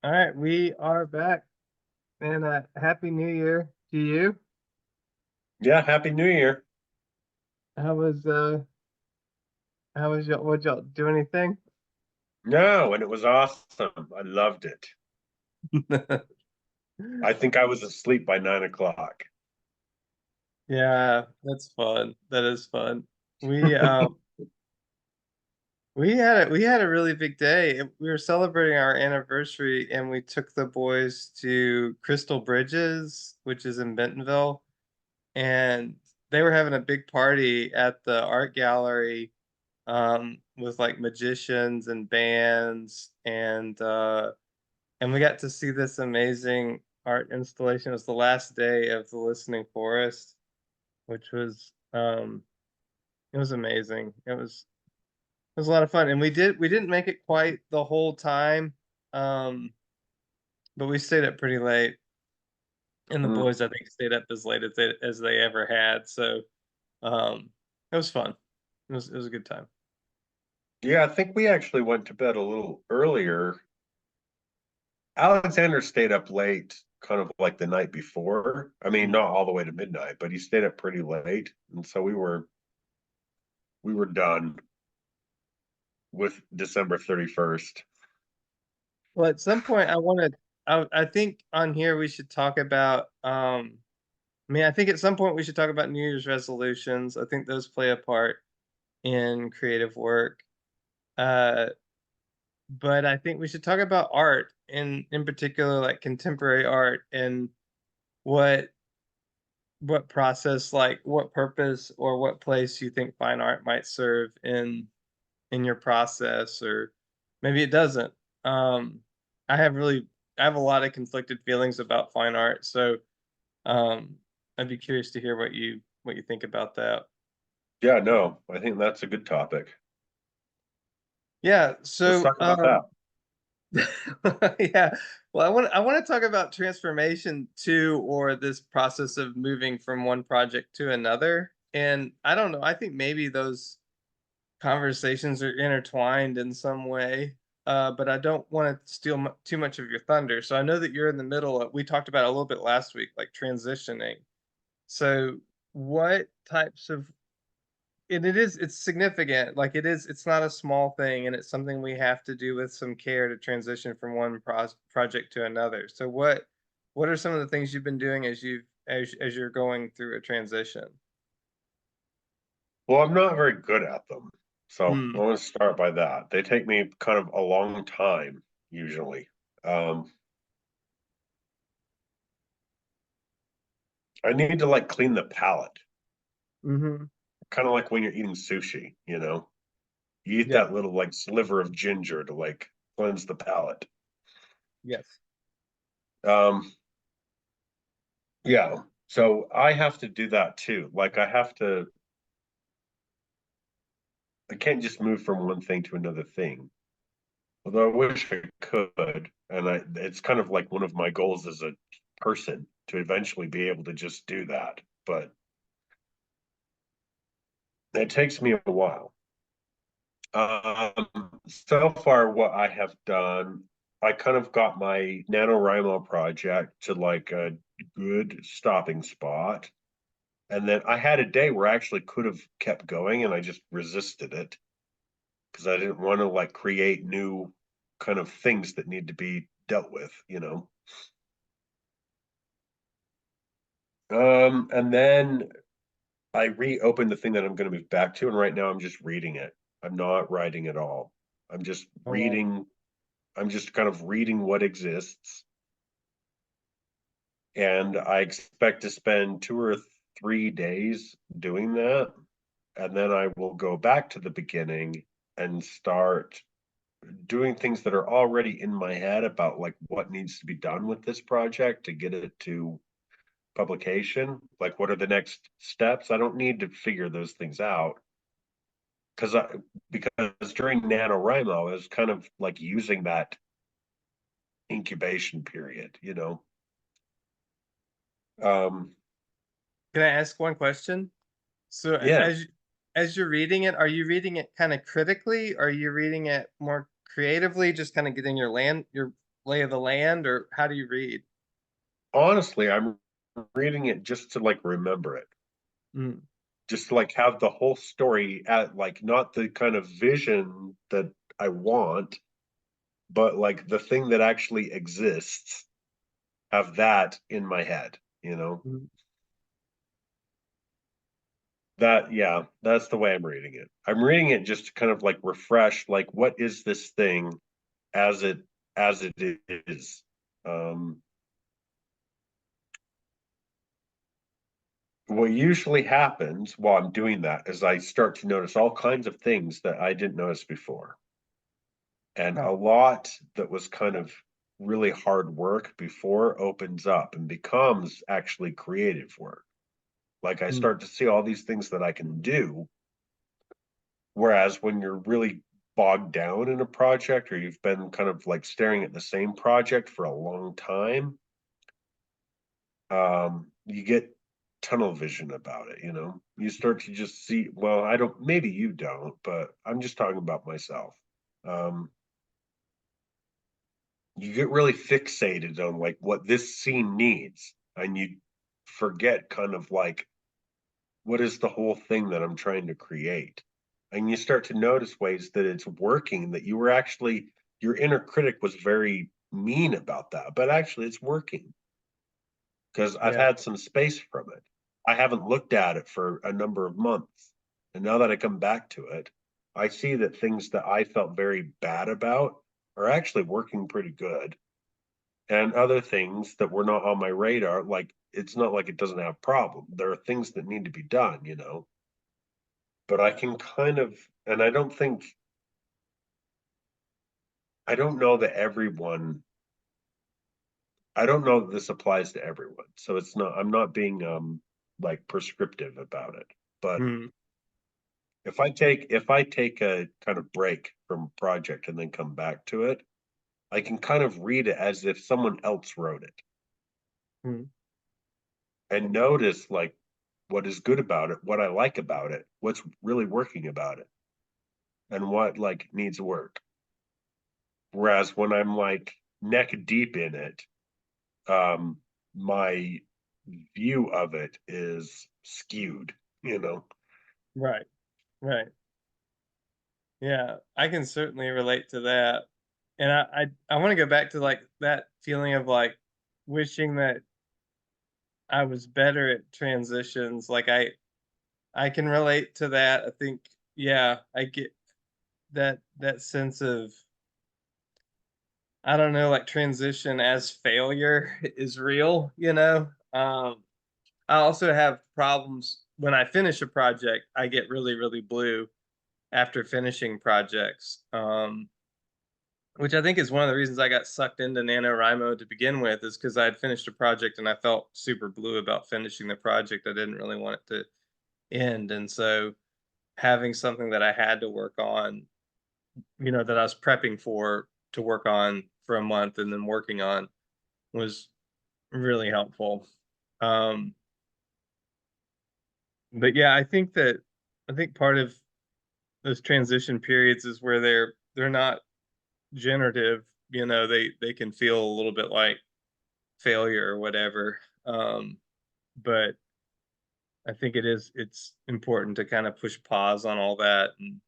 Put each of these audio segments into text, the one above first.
All right, we are back, and Happy New Year to you. Yeah, Happy New Year. How was y'all? What y'all do anything? No, and it was awesome. I loved it. I think I was asleep by 9 o'clock. Yeah, that's fun. That is fun. We um we had a really big day. We were celebrating our anniversary, and we took the boys to Crystal Bridges, which is in Bentonville, and they were having a big party at the art gallery with like magicians and bands and we got to see this amazing art installation. It was the last day of the Listening Forest, which was it was amazing. It was a lot of fun. And we didn't make it quite the whole time. Um but we stayed up pretty late. And the Mm. boys I think stayed up as late as they ever had. So it was fun. It was a good time. Yeah, I think we actually went to bed a little earlier. Alexander stayed up late, kind of like the night before. I mean, not all the way to midnight, but he stayed up pretty late, and so we were done with December 31st. Well, at some point, I think on here we should talk about. I think at some point we should talk about New Year's resolutions. I think those play a part in creative work. Uh, but I think we should talk about art, in particular, like contemporary art, and what what process, like what purpose or what place you think fine art might serve in your process, or maybe it doesn't. Um, I have really I have a lot of conflicted feelings about fine art, so I'd be curious to hear what you think about that. Yeah, no, I think that's a good topic. Yeah, Let's so talk about that. yeah, well, I want to talk about transformation too, or this process of moving from one project to another. And I don't know, I think maybe those conversations are intertwined in some way. But I don't want to steal too much of your thunder. So I know that you're in the middle of, we talked about it a little bit last week, like transitioning. So what types of, and it's significant, like it's not a small thing, and it's something we have to do with some care to transition from one project to another. So what are some of the things you've been doing as you're going through a transition? Well, I'm not very good at them, so I Hmm. want to start by that. They take me kind of a long time usually. Um, I need to like clean the palate, Mm-hmm. kind of like when you're eating sushi, you know, you eat Yeah. that little like sliver of ginger to like cleanse the palate. Yes. Um, yeah, so I have to do that too. Like I can't just move from one thing to another thing. Although I wish I could, and it's kind of like one of my goals as a person to eventually be able to just do that. But it takes me a while. So far, what I have done, I kind of got my NaNoWriMo project to like a good stopping spot. And then I had a day where I actually could have kept going and I just resisted it because I didn't want to like create new kind of things that need to be dealt with, you know. And then I reopened the thing that I'm going to move back to, and right now I'm just reading it. I'm not writing at all. I'm just Oh, wow. reading. I'm just kind of reading what exists, and I expect to spend 2 or 3 days doing that, and then I will go back to the beginning and start doing things that are already in my head about like what needs to be done with this project to get it to publication. Like, what are the next steps? I don't need to figure those things out because because during NaNoWriMo, I was kind of like using that incubation period, you know. Um, Can I ask one question? So yeah, as you're reading it, are you reading it kind of critically? Or are you reading it more creatively, just kind of getting your lay of the land, or how do you read? Honestly, I'm reading it just to like remember it, Mm, just to like have the whole story at like not the kind of vision that I want, but like the thing that actually exists, have that in my head, you know? mm, That, yeah, that's the way I'm reading it. I'm reading it just to kind of like refresh, like what is this thing as it as it is. Um, what usually happens while I'm doing that is I start to notice all kinds of things that I didn't notice before. And a oh, lot that was kind of really hard work before opens up and becomes actually creative work. Like I mm, start to see all these things that I can do. Whereas when you're really bogged down in a project or you've been kind of like staring at the same project for a long time, you get tunnel vision about it, you know. You start to just see, well, I don't, maybe you don't, but I'm just talking about myself. Um, you get really fixated on like what this scene needs, and you forget kind of like what is the whole thing that I'm trying to create. And you start to notice ways that it's working, that you were actually, your inner critic was very mean about that, but actually it's working because I've yeah, had some space from it. I haven't looked at it for a number of months. And now that I come back to it, I see that things that I felt very bad about are actually working pretty good. And other things that were not on my radar, like it's not like it doesn't have problem. There are things that need to be done, you know. But I can kind of, and I don't know that everyone, I don't know that this applies to everyone. So it's not, I'm not being like prescriptive about it. But mm, if I take a kind of break from a project and then come back to it, I can kind of read it as if someone else wrote it mm, and notice like what is good about it, what I like about it, what's really working about it, and what like needs work. Whereas when I'm like neck deep in it, um, my view of it is skewed, you know. right, right. Yeah, I can certainly relate to that. And I want to go back to like that feeling of like wishing that I was better at transitions. Like I can relate to that. I think yeah, I get that sense of I don't know, like transition as failure is real, you know? I also have problems when I finish a project, I get really, really blue after finishing projects. Which I think is one of the reasons I got sucked into NaNoWriMo to begin with, is because I had finished a project and I felt super blue about finishing the project. I didn't really want it to end. And so having something that I had to work on, that I was prepping for to work on for a month and then working on was really helpful. Um, but yeah, I think part of those transition periods is where they're not generative, they can feel a little bit like failure or whatever. But I think it's important to kind of push pause on all that and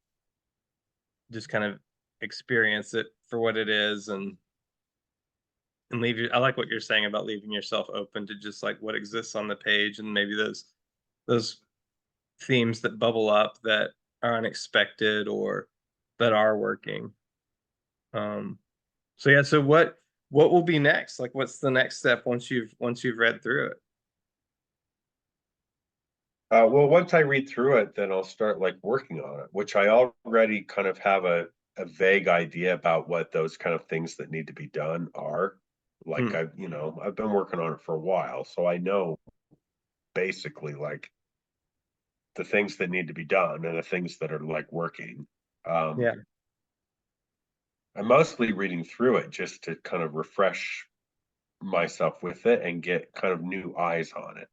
just kind of experience it for what it is and I like what you're saying about leaving yourself open to just like what exists on the page and maybe those themes that bubble up that are unexpected or that are working. Um so yeah, so what will be next? Like what's the next step once you've read through it? Well, once I read through it, then I'll start like working on it, which I already kind of have a vague idea about what those kind of things that need to be done are. Like Hmm. I've been working on it for a while, so I know basically like the things that need to be done and the things that are like working. Um, Yeah. I'm mostly reading through it just to kind of refresh myself with it and get kind of new eyes on it.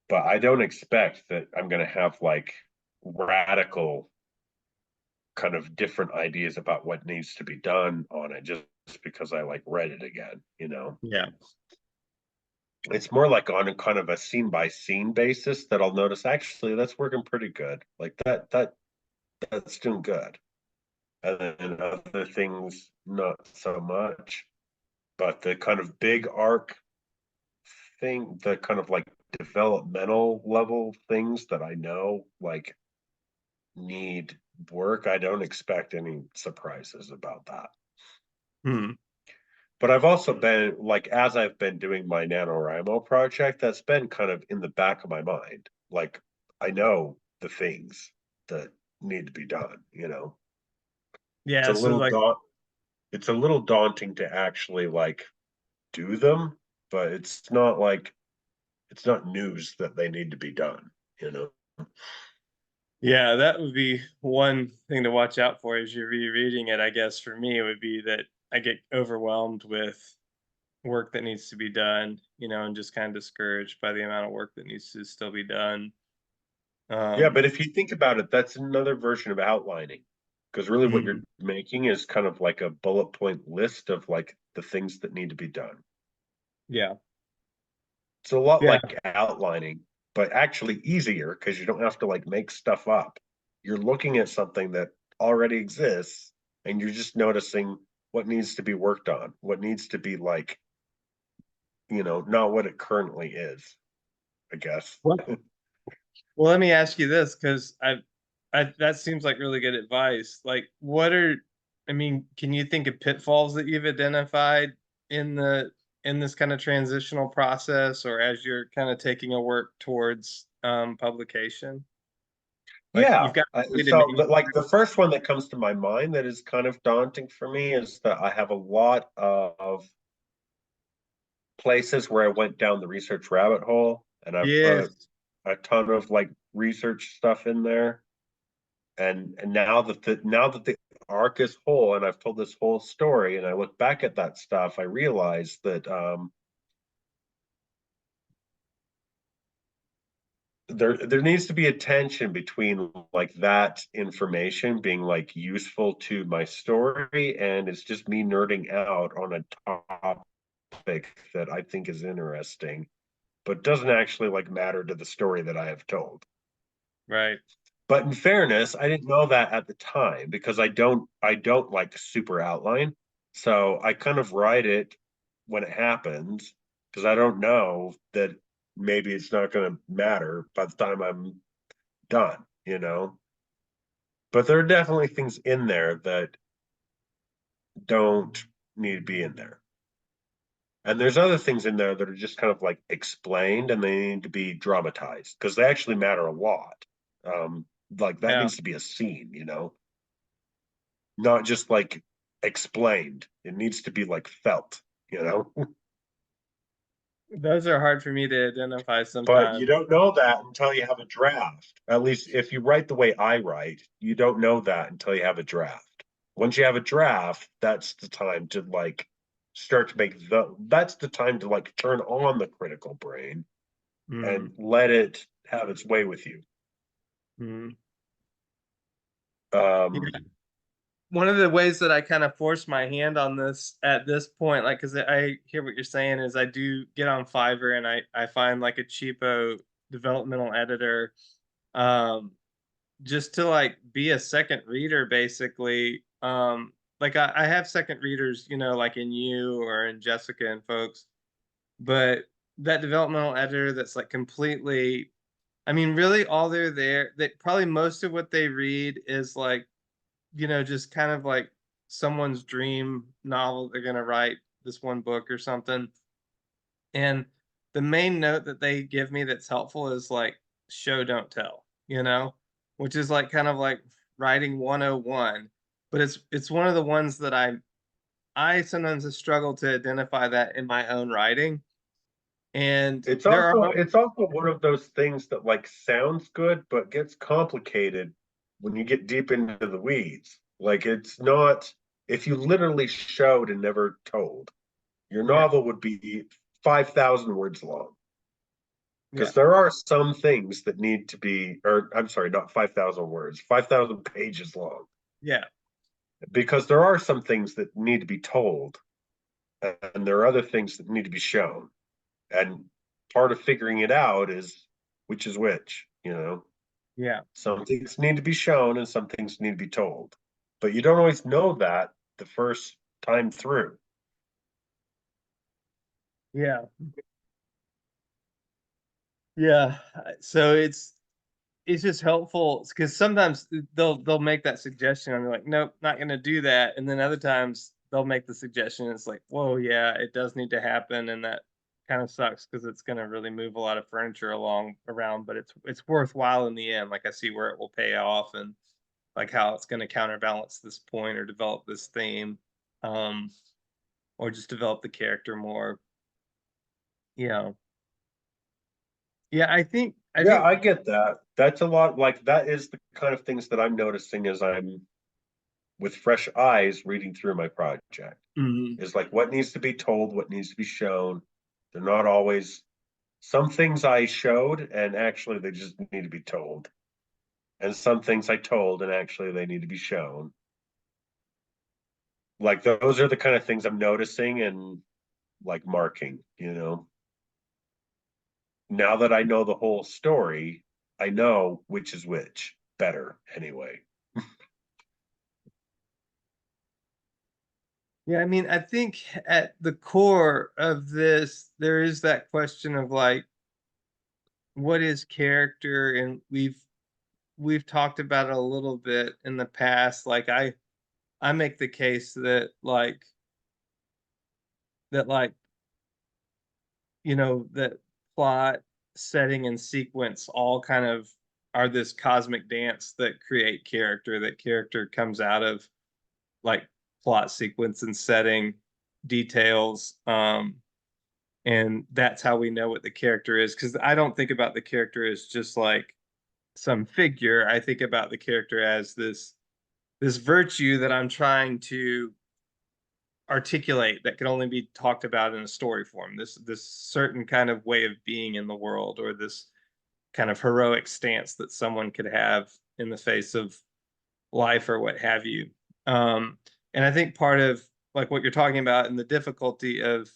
But I don't expect that I'm going to have like radical kind of different ideas about what needs to be done on it just because I like read it again, you know. Yeah. It's more like on a kind of a scene by scene basis that I'll notice actually that's working pretty good. Like that's doing good. And then other things not so much. But the kind of big arc thing, the kind of like developmental level things that I know like need work, I don't expect any surprises about that. Hmm. But I've also been like, as I've been doing my NaNoWriMo project, that's been kind of in the back of my mind. Like, I know the things that need to be done, you know. It's Yeah. a So little like, it's a little daunting to actually like do them, but it's not like it's not news that they need to be done, you know. yeah, that would be one thing to watch out for as you're rereading it. I guess for me, it would be that I get overwhelmed with work that needs to be done, and just kind of discouraged by the amount of work that needs to still be done. Yeah, Um, but if you think about it, that's another version of outlining. Because really what you're mm, making is kind of like a bullet point list of like the things that need to be done. yeah, It's a lot yeah. like outlining, but actually easier because you don't have to like make stuff up. You're looking at something that already exists and you're just noticing what needs to be worked on, what needs to be like, not what it currently is, I guess. Well, well, let me ask you this because that seems like really good advice. Like, I mean, can you think of pitfalls that you've identified in the in this kind of transitional process, or as you're kind of taking a work towards publication? Like, Yeah. you've got to So, manuscript. like the first one that comes to my mind that is kind of daunting for me is that I have a lot of places where I went down the research rabbit hole and I've put Yes. a ton of like research stuff in there. And now that the arc is whole and I've told this whole story and I look back at that stuff, I realize that there needs to be a tension between like that information being like useful to my story and it's just me nerding out on a topic that I think is interesting, but doesn't actually like matter to the story that I have told. Right. But in fairness, I didn't know that at the time because I don't like super outline. So I kind of write it when it happens because I don't know that maybe it's not going to matter by the time I'm done, you know? But there are definitely things in there that don't need to be in there. And there's other things in there that are just kind of like explained and they need to be dramatized because they actually matter a lot. Like that Yeah. needs to be a scene, not just like explained. It needs to be like felt, you know? Those are hard for me to identify But you sometimes. don't know that until you have a draft. At least if you write the way I write, you don't know that until you have a draft. Once you have a draft, that's the time to like start to make that's the time to like turn on the critical brain Mm, and let it have its way with you. mm. Um, Yeah. One of the ways that I kind of force my hand on this at this point, like, because I hear what you're saying, is I do get on Fiverr and I find like a cheapo developmental editor, um, just to like be a second reader, basically. Like I have second readers, like in you or in Jessica and folks, but that developmental editor that's like completely, I mean, really all they're there, that probably most of what they read is like, just kind of like someone's dream novel they're going to write, this one book or something. And the main note that they give me that's helpful is like show don't tell, which is like kind of like writing 101, but it's one of the ones that I sometimes have struggled to identify that in my own writing. And it's there are also moments. it's also one of those things that like sounds good but gets complicated when you get deep into the weeds. Like it's not if you literally showed and never told, your Yeah, novel would be 5,000 words long yeah, because there are some things that need to be, or I'm sorry, not 5,000 words, 5,000 pages long. Yeah. because there are some things that need to be told, and there are other things that need to be shown. And part of figuring it out is which, you know. Yeah. Some things need to be shown and some things need to be told. But you don't always know that the first time through. Yeah. Yeah. So it's just helpful because sometimes they'll make that suggestion and they're like, nope, not gonna do that. And then other times they'll make the suggestion. It's like, whoa, yeah, it does need to happen, and that kind of sucks because it's gonna really move a lot of furniture along around, but it's worthwhile in the end. Like I see where it will pay off and like how it's gonna counterbalance this point or develop this theme, um, or just develop the character more. You know. Yeah, I Yeah, think I get that. That's a lot, like that is the kind of things that I'm noticing as I'm with fresh eyes reading through my project. mhm. Is like what needs to be told, what needs to be shown. They're not always some things I showed and actually they just need to be told. And some things I told and actually they need to be shown. Like those are the kind of things I'm noticing and like marking, you know. Now that I know the whole story, I know which is which better anyway. Yeah, I mean, I think at the core of this, there is that question of like, what is character? And we've talked about it a little bit in the past. Like I make the case that like, that plot, setting, and sequence all kind of are this cosmic dance that create character, that character comes out of like plot sequence and setting details. And that's how we know what the character is, because I don't think about the character as just like some figure. I think about the character as this virtue that I'm trying to articulate that can only be talked about in a story form, this certain kind of way of being in the world, or this kind of heroic stance that someone could have in the face of life or what have you. um and I think part of like what you're talking about and the difficulty of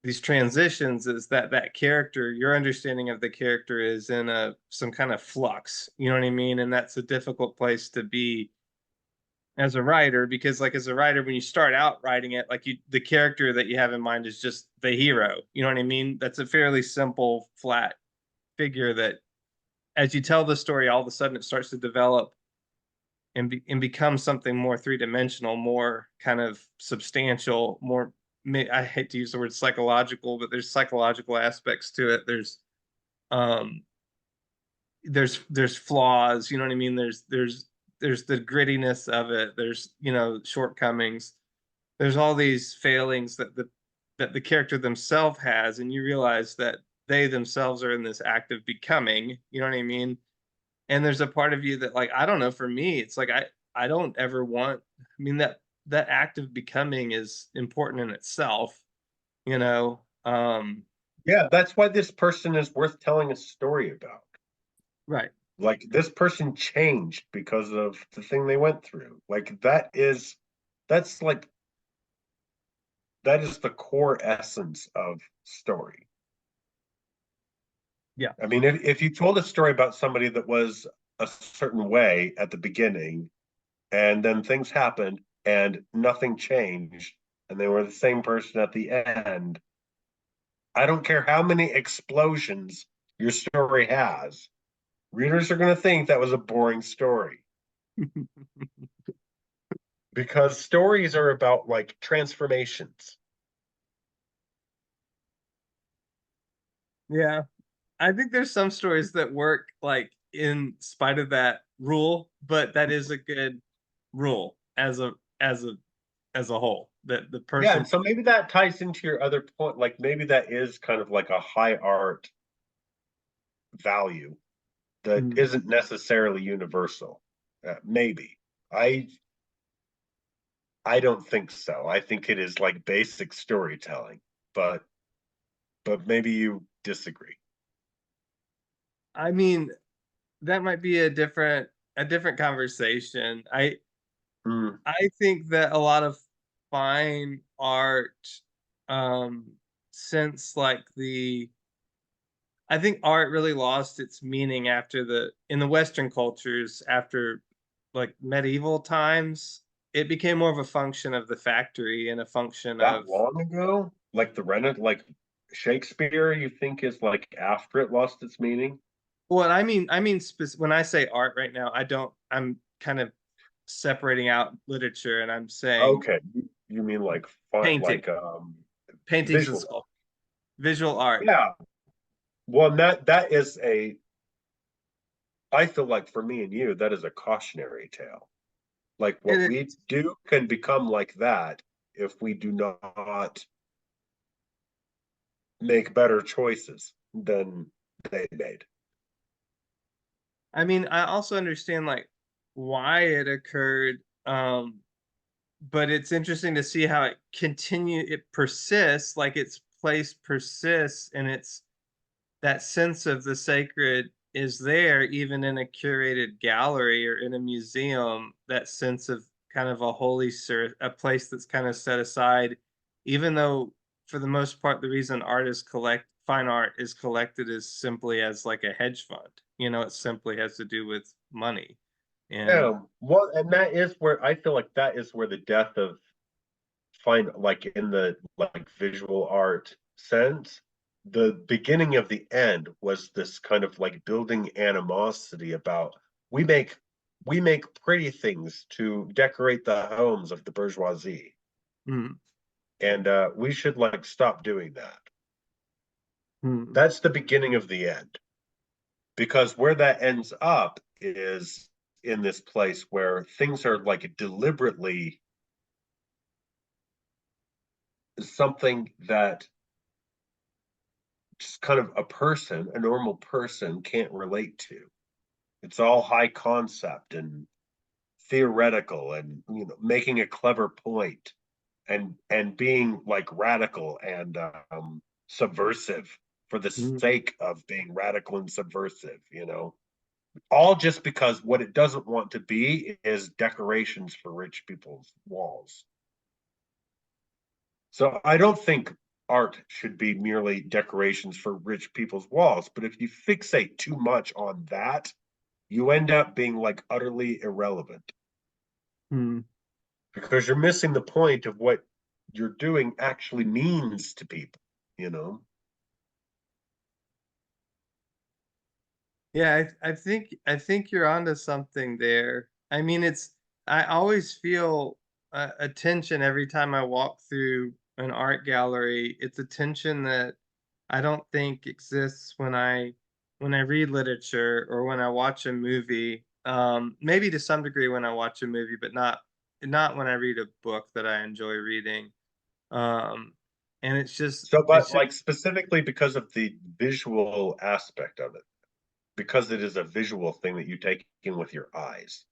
these transitions is that that character, your understanding of the character is in a some kind of flux, you know what I mean? And that's a difficult place to be as a writer, because like as a writer, when you start out writing it, like you, the character that you have in mind is just the hero, you know what I mean? That's a fairly simple flat figure that as you tell the story, all of a sudden it starts to develop and become something more three-dimensional, more kind of substantial, more, I hate to use the word psychological, but there's psychological aspects to it. Um there's flaws, you know what I mean? There's the grittiness of it. There's, shortcomings. There's all these failings that the character themselves has, and you realize that they themselves are in this act of becoming, you know what I mean? And there's a part of you that, like, I don't know, for me it's like I don't ever want, I mean, that act of becoming is important in itself, you know. Yeah, that's why this person is worth telling a story about. Right. Like this person changed because of the thing they went through. Like that's like that is the core essence of story. Yeah. I mean, if you told a story about somebody that was a certain way at the beginning and then things happened and nothing changed and they were the same person at the end, I don't care how many explosions your story has, readers are going to think that was a boring story because stories are about like transformations. Yeah. I think there's some stories that work like in spite of that rule, but that is a good rule as a as a whole. That the Yeah, person. and so maybe that ties into your other point. Like maybe that is kind of like a high art value that Mm. isn't necessarily universal. Maybe I I don't think so. I think it is like basic storytelling, but maybe you disagree. I mean, that might be a different conversation. Mm. I think that a lot of fine art, um, since like the I think art really lost its meaning after in the Western cultures after like medieval times. It became more of a function of the factory and a function That of long ago? Like the Renaissance, like Shakespeare, you think is like after it lost its meaning? well, when I say art right now, I'm kind of separating out literature and I'm saying Okay, you mean like fun, painting, like paintings and visual? sculpture, visual art. Yeah. Well, that is a. I feel like for me and you, that is a cautionary tale. Like It what we is. do can become like that if we do not make better choices than they made. I mean, I also understand like why it occurred, but it's interesting to see how it persists, like its place persists, and it's that sense of the sacred is there even in a curated gallery or in a museum, that sense of kind of a a place that's kind of set aside, even though for the most part the reason fine art is collected is simply as like a hedge fund. It simply has to do with money. And Yeah, well, and that is where I feel like that is where the death of fine, like in the like visual art sense, the beginning of the end was this kind of like building animosity about we make we make pretty things to decorate the homes of the bourgeoisie, mm, and we should like stop doing that. mm, That's the beginning of the end, because where that ends up is in this place where things are like deliberately something that just kind of a normal person can't relate to. It's all high concept and theoretical and making a clever point and being like radical and subversive for the mm. sake of being radical and subversive, all just because what it doesn't want to be is decorations for rich people's walls. So I don't think art should be merely decorations for rich people's walls, but if you fixate too much on that, you end up being like utterly irrelevant Mm. because you're missing the point of what you're doing actually means to people, you know? Yeah, I think you're onto something there. I mean, I always feel a tension every time I walk through an art gallery. It's a tension that I don't think exists when I read literature or when I watch a movie. Maybe to some degree when I watch a movie, but not when I read a book that I enjoy reading. Um, and So, it's but just like specifically because of the visual aspect of it, because it is a visual thing that you take in with your eyes.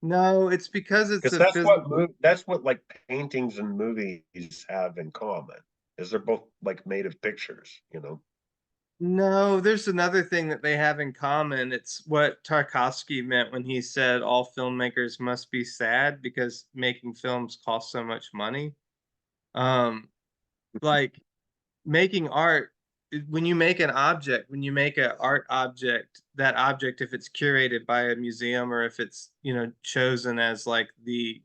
no, it's because it's Because a physical. that's what like paintings and movies have in common, is they're both like made of pictures. No, there's another thing that they have in common. It's what Tarkovsky meant when he said all filmmakers must be sad because making films costs so much money. Um, like making art, when you make an art object, that object, if it's curated by a museum or if it's, chosen as like the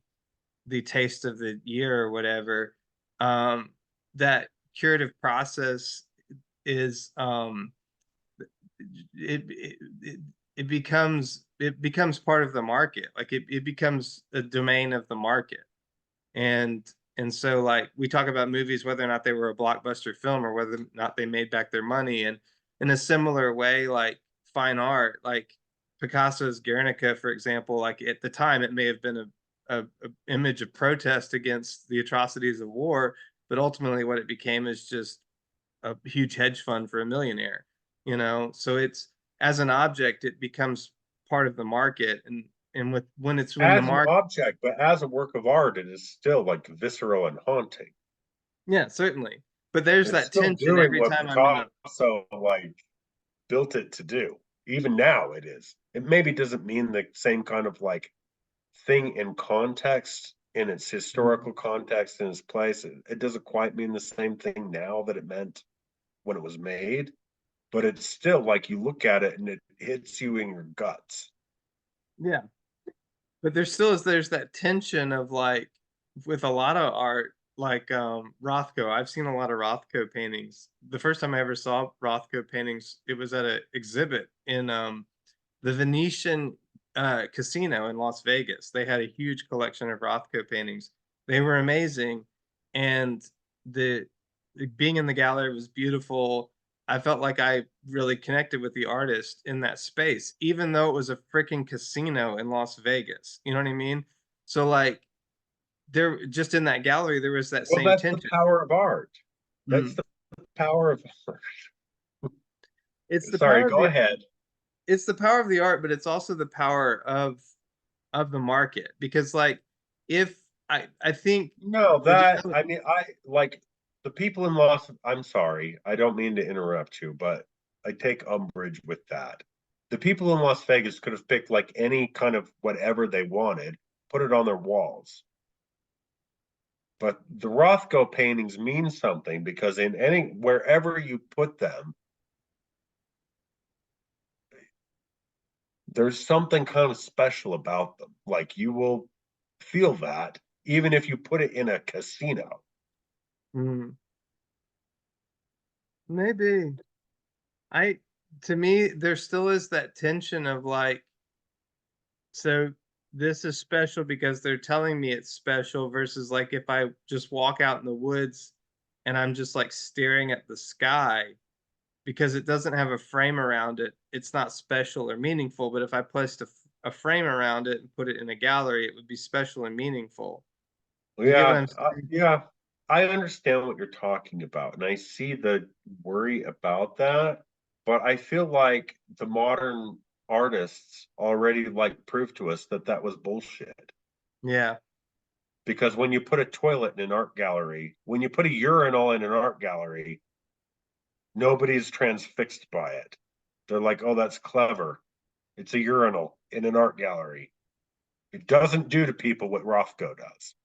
taste of the year or whatever, um, that curative process is it it becomes part of the market. Like it becomes a domain of the market. And so like we talk about movies, whether or not they were a blockbuster film or whether or not they made back their money. And in a similar way, like fine art, like Picasso's Guernica, for example, like at the time it may have been a image of protest against the atrocities of war, but ultimately what it became is just a huge hedge fund for a millionaire. So it's, as an object it becomes part of the market. And when the As an market. object, but as a work of art, it is still like visceral and haunting. Yeah, certainly, but there's It's that still tension doing every what time I'm in a. Picasso like built it to do. Even now it is. It maybe doesn't mean the same kind of like thing in context, in its Mhm. historical context, in its place, it doesn't quite mean the same thing now that it meant when it was made, but it's still like you look at it and it hits you in your guts. Yeah. But there's that tension of like with a lot of art, like Rothko. I've seen a lot of Rothko paintings. The first time I ever saw Rothko paintings, it was at an exhibit in the Venetian casino in Las Vegas. They had a huge collection of Rothko paintings. They were amazing, and the being in the gallery was beautiful. I felt like I really connected with the artist in that space, even though it was a freaking casino in Las Vegas. You know what I mean? So like there just in that gallery there was that Well, same that's the tension. power of art. That's Mm. the power of art. It's the Sorry, power of go the ahead. it's the power of the art, but it's also the power of the market because like if I think No, that regardless, I mean, I like the people in Los. I'm sorry, I don't mean to interrupt you, but I take umbrage with that. The people in Las Vegas could have picked like any kind of whatever they wanted, put it on their walls. But the Rothko paintings mean something because in any wherever you put them, there's something kind of special about them. Like you will feel that even if you put it in a casino. mm, maybe I to me there still is that tension of like so this is special because they're telling me it's special versus like if I just walk out in the woods and I'm just like staring at the sky because it doesn't have a frame around it, it's not special or meaningful. But if I placed a frame around it and put it in a gallery, it would be special and meaningful. Do you get what Yeah, I'm saying? yeah, I understand what you're talking about, and I see the worry about that. But I feel like the modern artists already like proved to us that that was bullshit. Yeah. Because when you put a toilet in an art gallery, when you put a urinal in an art gallery, nobody's transfixed by it. They're like, "Oh, that's clever. It's a urinal in an art gallery." It doesn't do to people what Rothko does.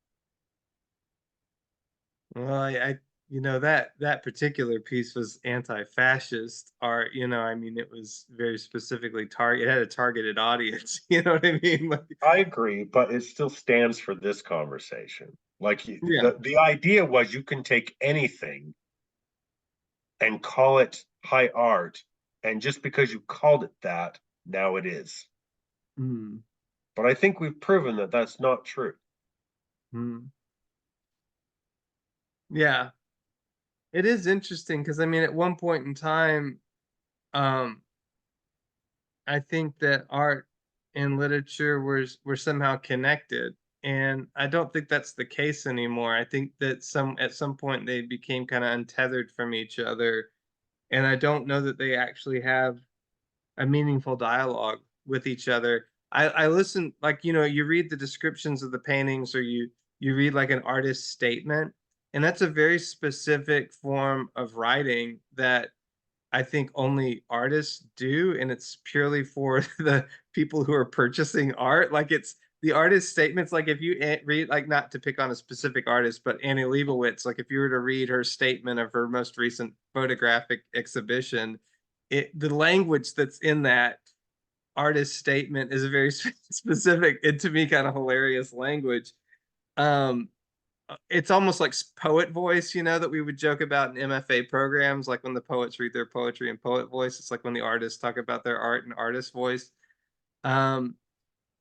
Well, you know, that particular piece was anti-fascist art. You know, I mean, it was very specifically target. It had a targeted audience. You know what I mean? Like, I agree, but it still stands for this conversation. Like yeah. the idea was you can take anything and call it high art, and just because you called it that, now it is. Mm, But I think we've proven that that's not true. mm. Yeah. It is interesting because I mean, at one point in time, um, I think that art and literature were somehow connected, and I don't think that's the case anymore. I think that some at some point they became kind of untethered from each other, and I don't know that they actually have a meaningful dialogue with each other. I listen like you know you read the descriptions of the paintings or you read like an artist's statement, and that's a very specific form of writing that I think only artists do, and it's purely for the people who are purchasing art. Like it's the artist statements. Like if you read, like not to pick on a specific artist, but Annie Leibovitz, like if you were to read her statement of her most recent photographic exhibition, the language that's in that artist statement is a very specific and to me kind of hilarious language. Um, it's almost like poet voice, you know, that we would joke about in MFA programs, like when the poets read their poetry in poet voice. It's like when the artists talk about their art in artist voice. Um,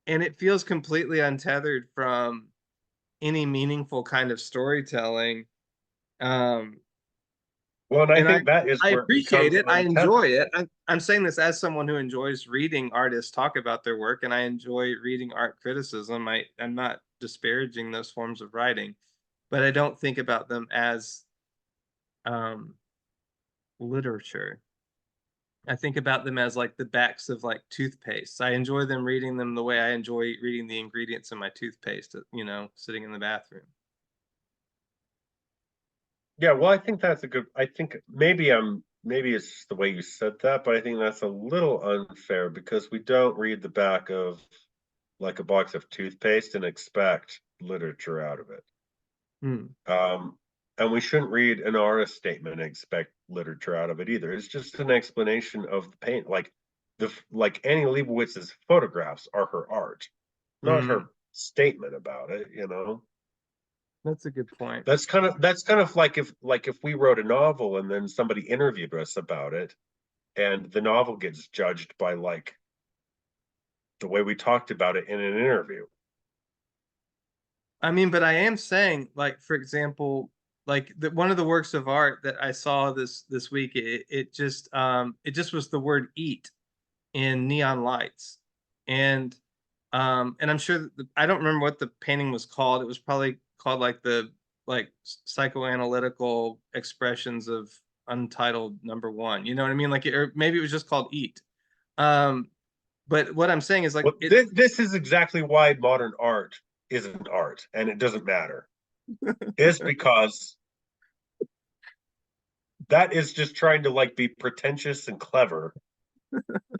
and it feels completely untethered from any meaningful kind of storytelling. Um, Well, and I and think that is I where it appreciate becomes it. I enjoy untethered. it. I'm saying this as someone who enjoys reading artists talk about their work, and I enjoy reading art criticism. I'm not disparaging those forms of writing, but I don't think about them as um, literature. I think about them as like the backs of like toothpaste. I enjoy them reading them the way I enjoy reading the ingredients in my toothpaste, you know, sitting in the bathroom. Yeah, well, I think that's a good. I think maybe it's just the way you said that, but I think that's a little unfair because we don't read the back of like a box of toothpaste and expect literature out of it. Hmm. Um, and we shouldn't read an artist statement and expect literature out of it either. It's just an explanation of the paint. Like Annie Leibovitz's photographs are her art, not Hmm. her statement about it, you know. That's a good point. That's kind of like if we wrote a novel and then somebody interviewed us about it and the novel gets judged by like the way we talked about it in an interview. I mean, but I am saying, like, for example, like one of the works of art that I saw this week, it just was the word eat in neon lights. And I'm sure that I don't remember what the painting was called. It was probably called like the like psychoanalytical expressions of untitled number one. You know what I mean? Like, or maybe it was just called eat. Um, but what I'm saying is like Well, this is exactly why modern art isn't art and it doesn't matter. Is because that is just trying to like be pretentious and clever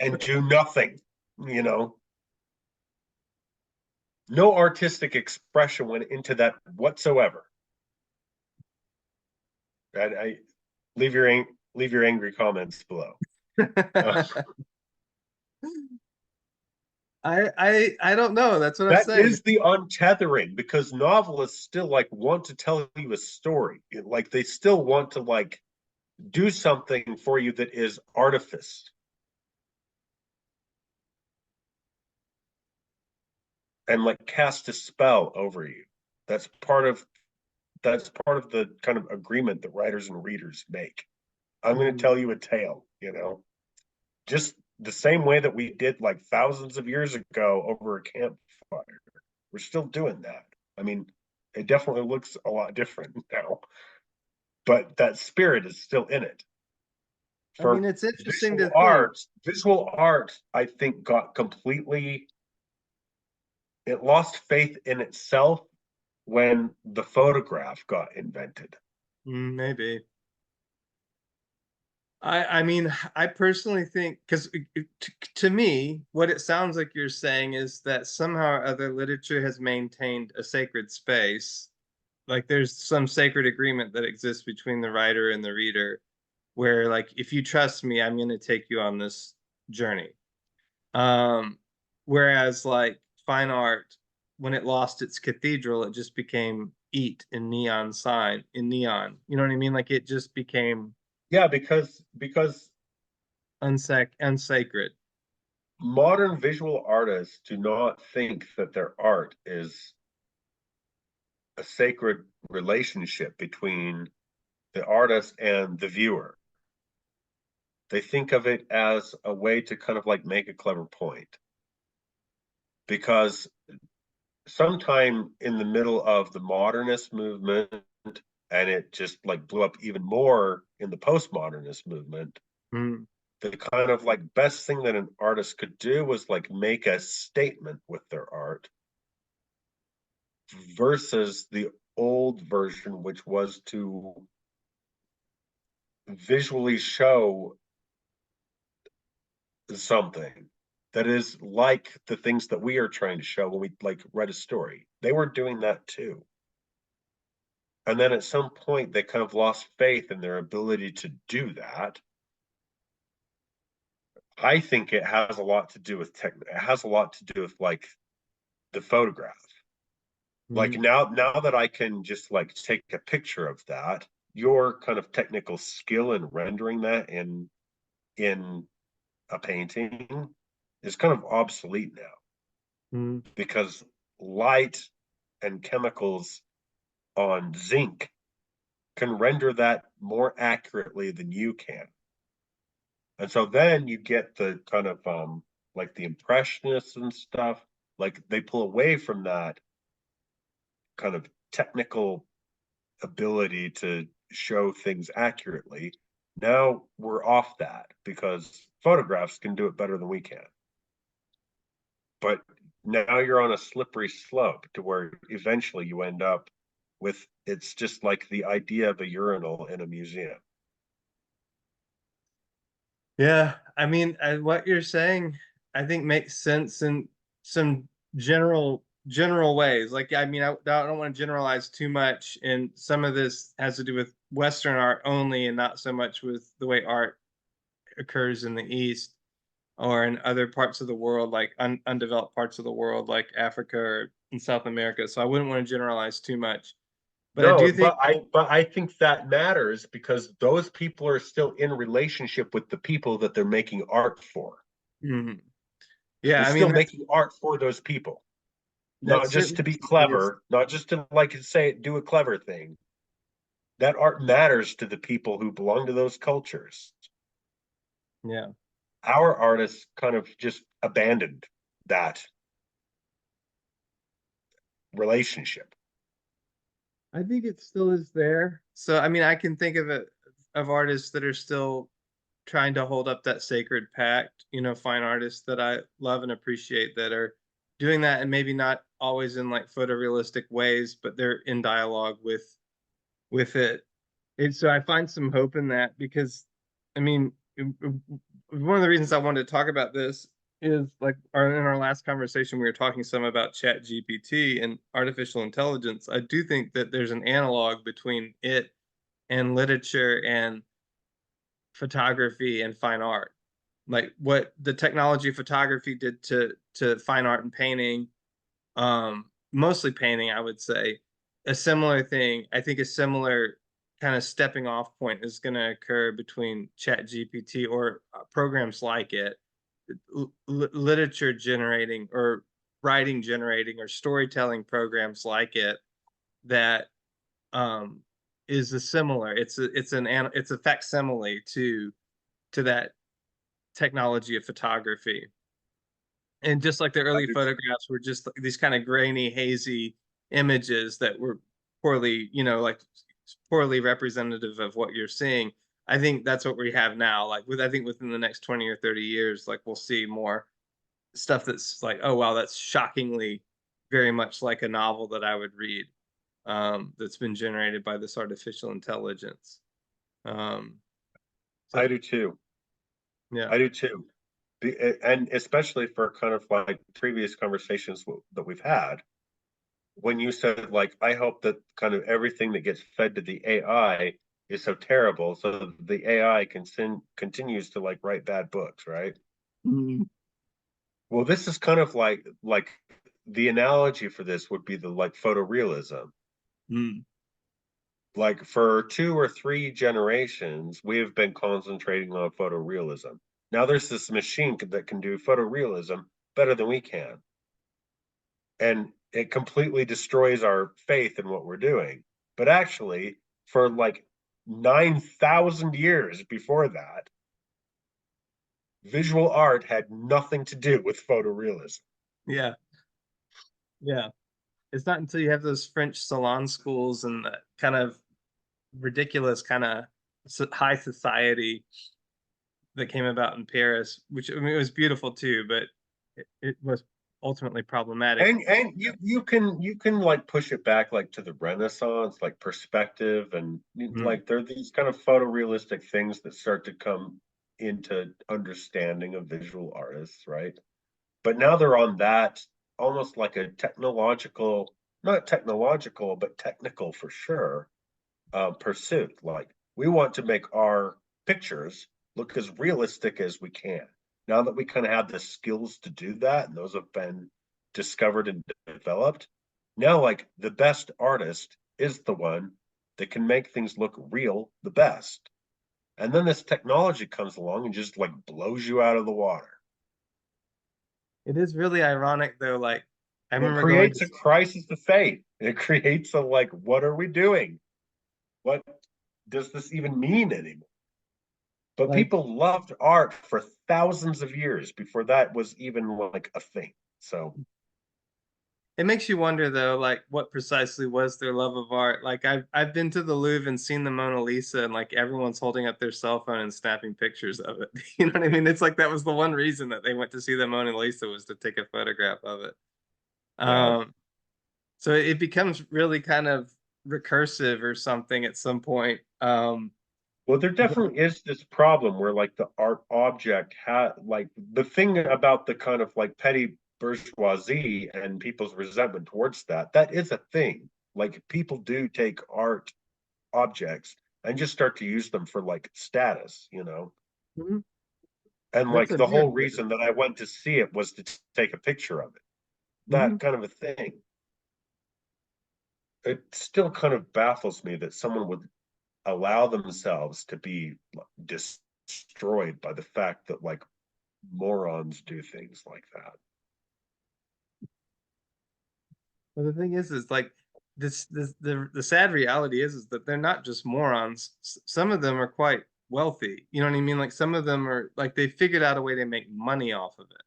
and do nothing, you know. No artistic expression went into that whatsoever. And I leave your leave your angry comments below. Uh, I don't know. That's what I'm that saying. is the untethering because novelists still like want to tell you a story. Like they still want to like do something for you that is artifice and like cast a spell over you. That's part of that's part of the kind of agreement that writers and readers make. I'm going to Mhm. tell you a tale, you know, just the same way that we did like thousands of years ago over a campfire. We're still doing that. I mean, it definitely looks a lot different now, but that spirit is still in it. I mean, For it's interesting to think. visual art, I think got completely, it lost faith in itself when the photograph got invented. Maybe. I mean, I personally think because to me, what it sounds like you're saying is that somehow or other literature has maintained a sacred space. Like there's some sacred agreement that exists between the writer and the reader, where like if you trust me, I'm going to take you on this journey. Um, Whereas like fine art, when it lost its cathedral, it just became eat in neon sign in neon. You know what I mean? Like it just became Yeah, because unsacred. modern visual artists do not think that their art is a sacred relationship between the artist and the viewer. They think of it as a way to kind of like make a clever point. Because sometime in the middle of the modernist movement, and it just like blew up even more in the postmodernist movement, Mm. the kind of like best thing that an artist could do was like make a statement with their art versus the old version, which was to visually show something that is like the things that we are trying to show when we like read a story. They were doing that too. And then at some point they kind of lost faith in their ability to do that. I think it has a lot to do with it has a lot to do with like the photograph. Like Mm. now that I can just like take a picture of that, your kind of technical skill in rendering that in a painting is kind of obsolete now Mm. because light and chemicals on zinc can render that more accurately than you can. And so then you get the kind of like the impressionists and stuff, like they pull away from that kind of technical ability to show things accurately. Now we're off that because photographs can do it better than we can. But now you're on a slippery slope to where eventually you end up with it's just like the idea of a urinal in a museum. Yeah, I mean, what you're saying, I think makes sense in some general ways. Like, I mean, I don't want to generalize too much, and some of this has to do with Western art only, and not so much with the way art occurs in the East or in other parts of the world, like undeveloped parts of the world, like Africa or in South America. So I wouldn't want to generalize too much, but I No, do think, but I think that matters because those people are still in relationship with the people that they're making art for. mhm. Yeah, They're I mean still making art for those people, not that's just certainly to be something is, clever, not just to like say do a clever thing. That art matters to the people who belong to those cultures. yeah. Our artists kind of just abandoned that relationship. I think it still is there. So I mean, I can think of it of artists that are still trying to hold up that sacred pact, fine artists that I love and appreciate that are doing that, and maybe not always in like photorealistic ways, but they're in dialogue with it. And so I find some hope in that because, I mean, one of the reasons I wanted to talk about this is like in our last conversation, we were talking some about Chat GPT and artificial intelligence. I do think that there's an analog between it and literature and photography and fine art. Like what the technology of photography did to fine art and painting, mostly painting, I would say. A similar thing, I think a similar kind of stepping off point is going to occur between Chat GPT or programs like it, literature generating or writing generating or storytelling programs like it that um, is a similar. It's a facsimile to that technology of photography. And just like the I early do, photographs were just like these kind of grainy, hazy images that were poorly, like poorly representative of what you're seeing. I think that's what we have now. Like I think within the next 20 or 30 years, like we'll see more stuff that's like, oh wow, that's shockingly very much like a novel that I would read, that's been generated by this artificial intelligence. Um, I so do too. yeah. I do too. And especially for kind of like previous conversations that we've had, when you said like, I hope that kind of everything that gets fed to the AI is so terrible, so the AI continues to like write bad books, right? Mm, Well, this is kind of like the analogy for this would be the like photorealism. mm, Like for 2 or 3 generations, we have been concentrating on photorealism. Now there's this machine that can do photorealism better than we can. And it completely destroys our faith in what we're doing. But actually, for like 9,000 years before that, visual art had nothing to do with photorealism. yeah, yeah. It's not until you have those French salon schools and that kind of ridiculous kind of high society that came about in Paris, which I mean, it was beautiful too, but it was ultimately problematic. And you can like push it back like to the Renaissance, like perspective, and Mm, like there are these kind of photorealistic things that start to come into understanding of visual artists, right? But now they're on that almost like a technological, not technological, but technical for sure, pursuit. Like we want to make our pictures look as realistic as we can. Now that we kind of have the skills to do that, and those have been discovered and developed, now like the best artist is the one that can make things look real the best. And then this technology comes along and just like blows you out of the water. it is really ironic though. Like I It remember going to creates a crisis of faith. It creates a like, what are we doing? What does this even mean anymore? But like people loved art for thousands of years before that was even like a thing. So it makes you wonder though, like what precisely was their love of art? Like I've been to the Louvre and seen the Mona Lisa, and like everyone's holding up their cell phone and snapping pictures of it. You know what I mean? It's like that was the one reason that they went to see the Mona Lisa was to take a photograph of it. yeah. Um, so it becomes really kind of recursive or something at some point. Well, there definitely is this problem where like the art object had like the thing about the kind of like petty bourgeoisie and people's resentment towards that, that is a thing. Like people do take art objects and just start to use them for like status, you know. Mhm. And That's like a the whole myth. reason that I went to see it was to take a picture of it. Mhm. That kind of a thing. It still kind of baffles me that someone would allow themselves to be destroyed by the fact that like morons do things like that. Well, the thing is like the sad reality is that they're not just morons. Some of them are quite wealthy. You know what I mean? Like some of them are like they figured out a way to make money off of it.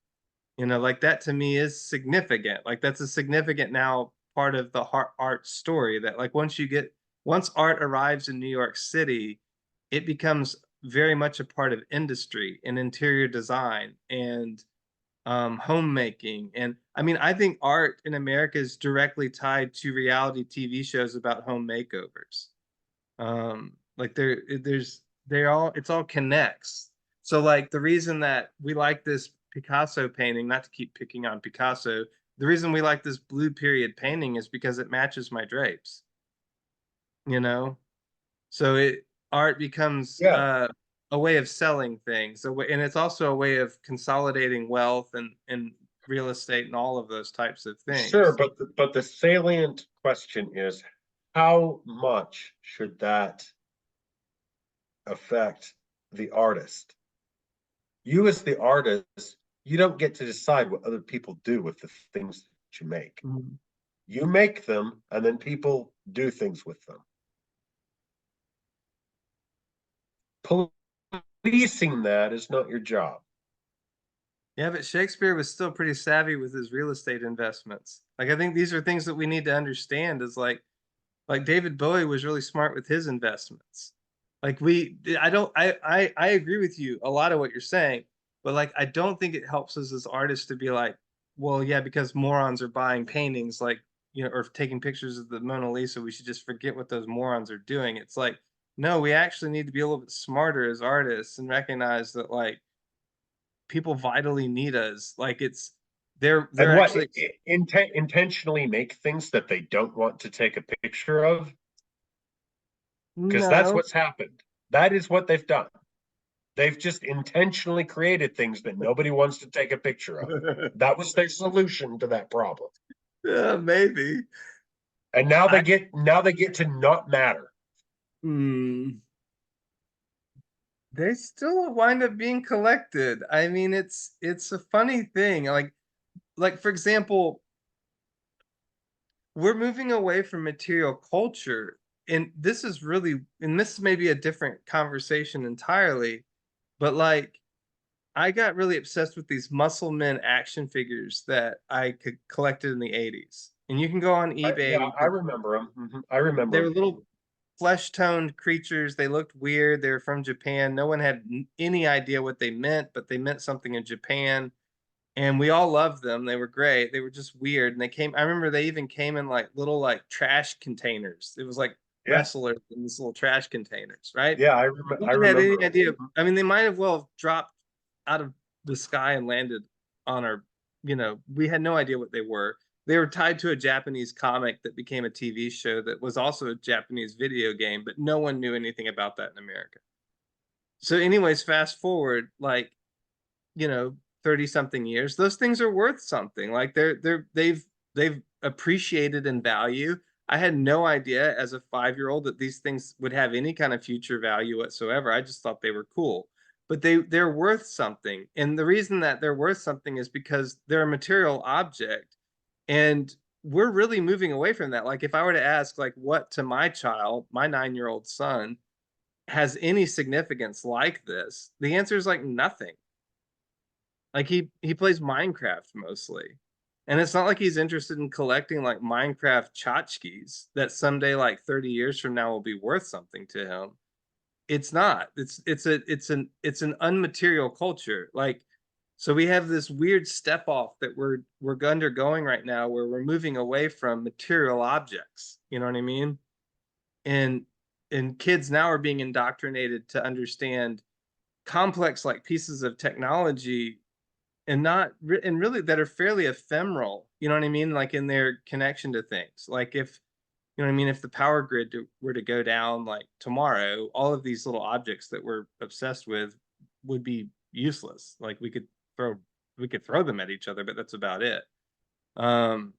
You know, like that to me is significant. Like that's a significant now part of the art story that like once art arrives in New York City, it becomes very much a part of industry and interior design and homemaking. And I mean, I think art in America is directly tied to reality TV shows about home makeovers. Like they're all it's all connects. So like the reason that we like this Picasso painting, not to keep picking on Picasso, the reason we like this blue period painting is because it matches my drapes, you know? So it art becomes Yeah, a way of selling things, and it's also a way of consolidating wealth and real estate and all of those types of sure, things. but the salient question is how much should that affect the artist? You as the artist, you don't get to decide what other people do with the things that you make. Mhm. You make them and then people do things with them. Policing that is not your job. Yeah, but Shakespeare was still pretty savvy with his real estate investments. Like I think these are things that we need to understand is like David Bowie was really smart with his investments. Like I don't I agree with you a lot of what you're saying, but like I don't think it helps us as artists to be like, well, yeah, because morons are buying paintings like, you know, or taking pictures of the Mona Lisa, we should just forget what those morons are doing. It's like, no, we actually need to be a little bit smarter as artists and recognize that like people vitally need us. Like it's And they're what actually intentionally make things that they don't want to take a picture of, because that's no. what's happened. That is what they've done. They've just intentionally created things that nobody wants to take a picture of. That was their solution to that problem. Yeah, maybe. And I now they get to not matter. hmm. They still wind up being collected. I mean, it's a funny thing. Like for example, we're moving away from material culture, and this is really and this may be a different conversation entirely, but like I got really obsessed with these muscle men action figures that I could collected in the 80s. And you can go on eBay. Yeah, I remember them. I They remember were them. little flesh-toned creatures. They looked weird. They were from Japan. No one had any idea what they meant, but they meant something in Japan. And we all loved them. They were great. They were just weird. And they came, I remember they even came in like little like trash containers. It was like Yeah, wrestlers in these little trash containers, right? yeah, No I one had any remember idea. them. I mean, they might have well dropped out of the sky and landed on our, we had no idea what they were. They were tied to a Japanese comic that became a TV show that was also a Japanese video game, but no one knew anything about that in America. So, anyways, fast forward like, 30 something years, those things are worth something. Like they've appreciated in value. I had no idea as a 5 year old that these things would have any kind of future value whatsoever. I just thought they were cool. But they're worth something. And the reason that they're worth something is because they're a material object. And we're really moving away from that. Like if I were to ask like what to my child, my 9 year old son, has any significance like this, the answer is like nothing. Like he plays Minecraft mostly. And it's not like he's interested in collecting like Minecraft tchotchkes that someday like 30 years from now will be worth something to him. It's not. It's an unmaterial culture. Like so we have this weird step off that we're undergoing right now where we're moving away from material objects. You know what I mean? And and kids now are being indoctrinated to understand complex like pieces of technology and not and really that are fairly ephemeral, you know what I mean, like in their connection to things. Like if you know what I mean, if the power grid were to go down like tomorrow, all of these little objects that we're obsessed with would be useless. Like throw we could throw them at each other, but that's about it. um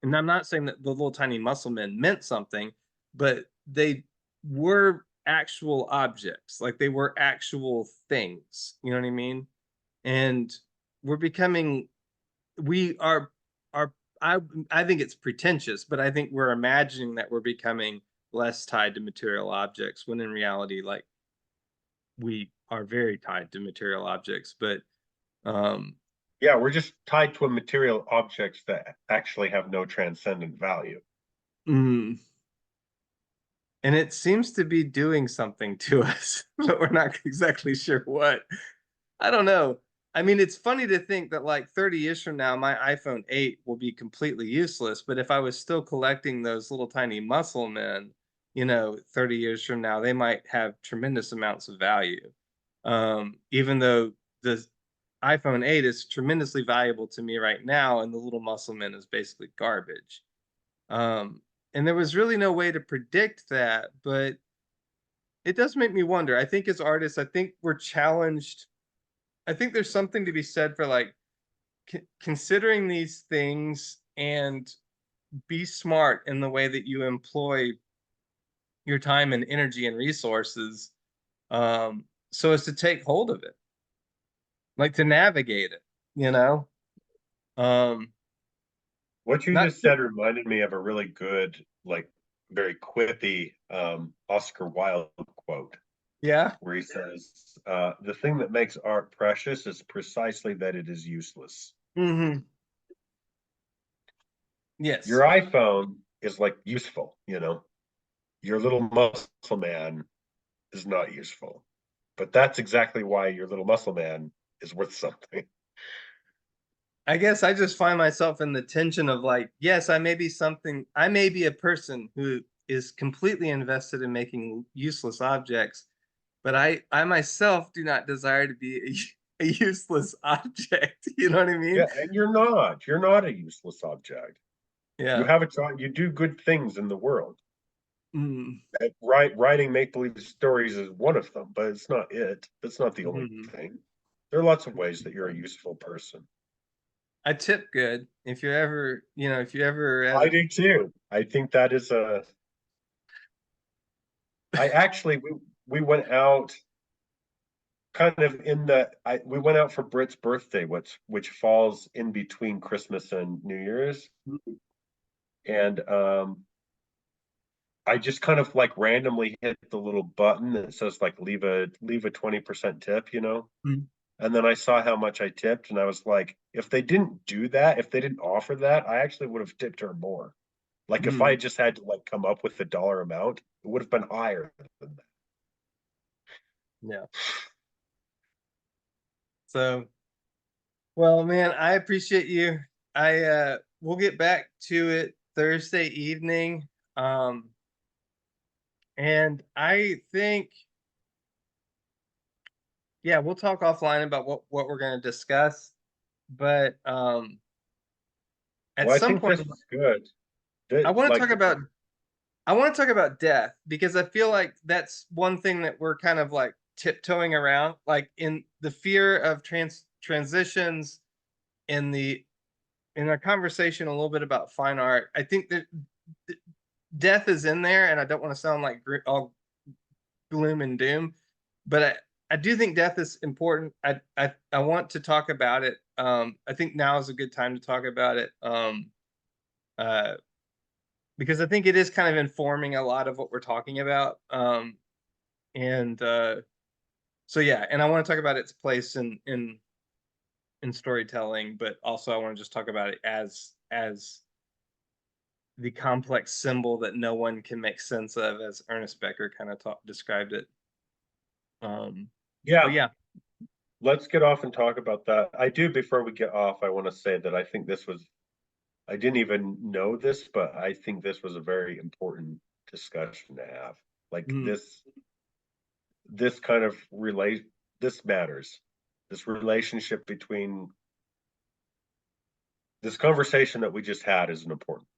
and I'm not saying that the little tiny muscle men meant something, but they were actual objects, like they were actual things, you know what I mean? And we're becoming we are I I think it's pretentious, but I think we're imagining that we're becoming less tied to material objects when in reality, like we are very tied to material objects. But um Yeah, we're just tied to a material objects that actually have no transcendent value. mm, and it seems to be doing something to us, but we're not exactly sure what. I don't know. I mean, it's funny to think that like 30 years from now, my iPhone 8 will be completely useless. But if I was still collecting those little tiny muscle men, 30 years from now, they might have tremendous amounts of value. Even though the iPhone 8 is tremendously valuable to me right now, and the little muscle men is basically garbage. Um, and there was really no way to predict that, but it does make me wonder. I think as artists, I think we're challenged. I think there's something to be said for like considering these things and be smart in the way that you employ your time and energy and resources, so as to take hold of it, like to navigate it, you know? Um, What you not, just said reminded me of a really good, like very quippy Oscar Wilde quote yeah. where he says, the thing that makes art precious is precisely that it is useless. Hmm. Your Yes. iPhone is like useful, you know. Your little muscle man is not useful. But that's exactly why your little muscle man is worth something. I guess I just find myself in the tension of like, yes, I may be a person who is completely invested in making useless objects, but I myself do not desire to be a useless object. You know what I mean? Yeah, and you're not. You're not a useless object. You Yeah. have a job, you do good things in the world. Mm. Writing make-believe stories is one of them, but it's not it. That's not the only Mhm. thing. There are lots of ways that you're a useful person. I tip good. If you ever at I a do too. I think that is a. I actually we went out kind of in the. We went out for Britt's birthday, which falls in between Christmas and New Year's, and I just kind of like randomly hit the little button that says like leave a 20% tip, you know. Mm. And then I saw how much I tipped, and I was like, if they didn't do that, if they didn't offer that, I actually would have tipped her more. Like if I Mm. just had to like come up with the dollar amount, it would have been higher than that. Yeah. So, well, man, I appreciate you. I We'll get back to it Thursday evening. Um, and I think, yeah, we'll talk offline about what we're going to discuss. But at Well, I some think point, this is good. I That want to like talk about I want to talk about death because I feel like that's one thing that we're kind of like tiptoeing around, like in the fear of transitions in the in our conversation a little bit about fine art. I think that death is in there, and I don't want to sound like all gloom and doom, but I do think death is important. I want to talk about it. I think now is a good time to talk about it. Uh, because I think it is kind of informing a lot of what we're talking about. And so yeah, and I want to talk about its place in storytelling, but also I want to just talk about it as the complex symbol that no one can make sense of, as Ernest Becker kind of described it. Um, but yeah, yeah. let's get off and talk about that. I do before we get off, I want to say that I think this was I didn't even know this, but I think this was a very important discussion to have. Like Mm, this kind of relate this matters. this relationship between this conversation that we just had is an important.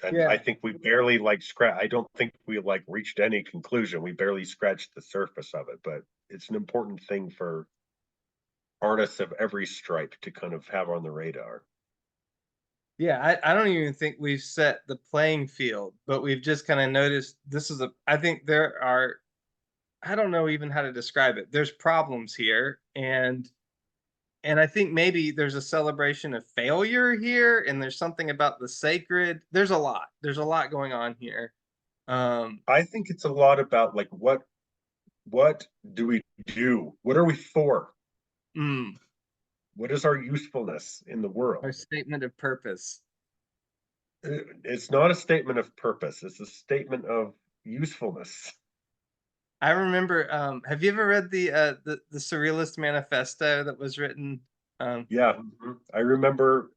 And I Yeah. think we barely like scratch. I don't think we like reached any conclusion. We barely scratched the surface of it, but it's an important thing for artists of every stripe to kind of have on the radar. Yeah, I don't even think we've set the playing field, but we've just kind of noticed this is a I think there are I don't know even how to describe it. There's problems here, and I think maybe there's a celebration of failure here, and there's something about the sacred. There's a lot. There's a lot going on here. Um, I think it's a lot about like what do we do? What are we for? mm, What is our usefulness in the our world? statement of purpose. It's not a statement of purpose. It's a statement of usefulness. I remember. Have you ever read the Surrealist Manifesto that was written? Um, Yeah, I remember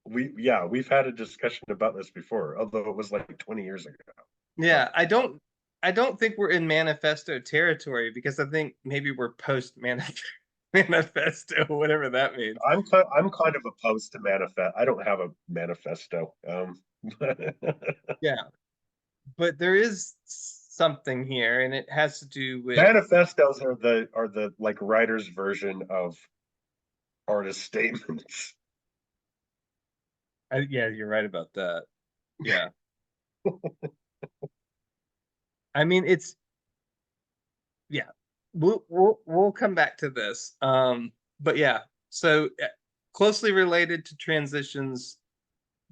we've had a discussion about this before, although it was like 20 years ago. But yeah, I don't think we're in manifesto territory because I think maybe we're post manifesto, whatever that means. I'm kind of opposed to manifest. I don't have a manifesto. Yeah, but there is something here, and it has to do with. Manifestos are the like writer's version of artist statements. Yeah, you're right about that. Yeah, I mean it's yeah. We'll come back to this. But yeah, so closely related to transitions,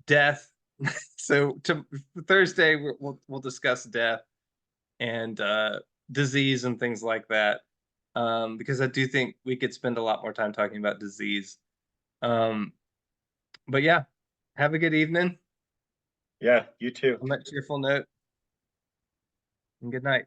death. So to Thursday we'll discuss death and disease and things like that. Because I do think we could spend a lot more time talking about disease. Um, but yeah, have a good evening Yeah, you too. on that cheerful note, and good night.